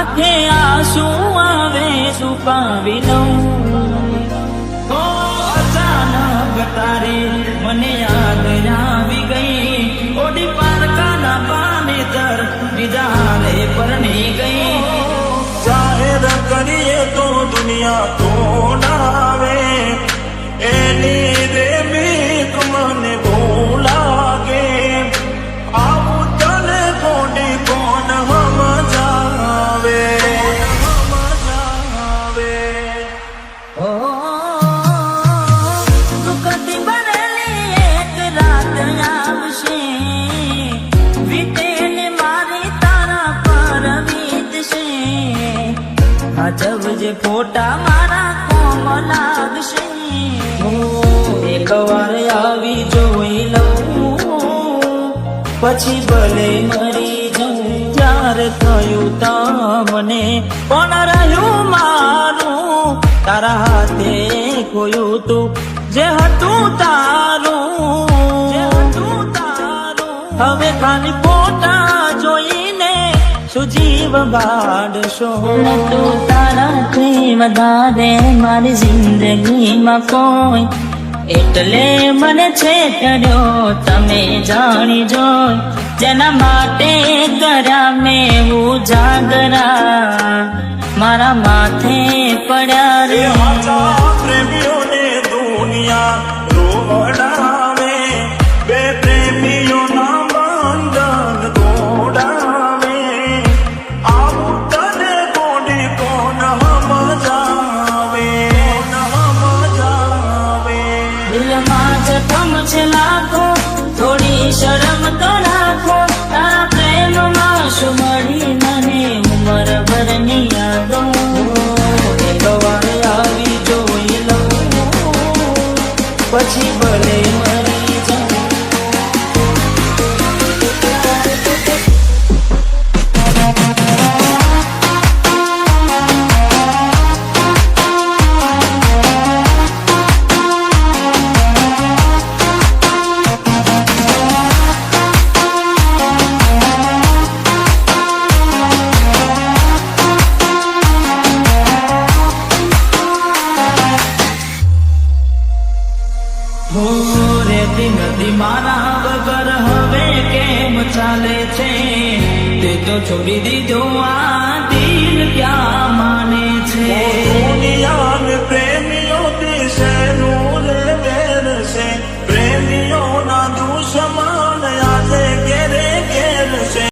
આંખે આંસુ આવે છુપાવી લઉં ઓ અચાનક તારી મને યાદ આવી ગઈ ઓડી પારકાના પાનેતર બીજા રે પરણી ગઈ જાહેર કરીએ તો દુનિયા તોડાવે એની દેવી મને ભૂલાગે આવું તને કોડી કોણ સમજાવે ઓ દુઃખથી ભરેલી એક રાત આવશે વીતેને મારી તારા પર વીતશે અજબ જે ફોટા મારા કોમ લાગશે એક વાર આવી જોઈ લઉં પછી ભલે મરી જાઉં ત્યારે થયું તમને પણ રહ્યું મારું તારા હાથે ખોયું તું જે હતું તારું હવે ખાલી ફોટા જોઈને સુજીવ બાળશો તું તારાથી વધારે મારી જિંદગીમાં કોઈ એટલે મને છેતર્યો તમે જાણી જોઈ જેના માટે કર્યા મેં ઉજાગરા મારા માથે પડ્યા રે આજા પ્રેમીઓને દુનિયા રોવડાવે બે પ્રેમીઓના બંધન તોડાવે આવું તને કોડી કોણ સમજાવે દિલમાં જખમ છે લાખો થોડી શરમ તો રાખો તારા પ્રેમમાં શું મળી મને ઉંમર ભરની યાદો એક વાર આવી જોઈ લઉં પછી ભલે મરી જાઉં રેતી નદી મારા વગર હવે કેમ ચાલે છે તે તો છોડી દીધો આ દિલ ક્યાં માને છે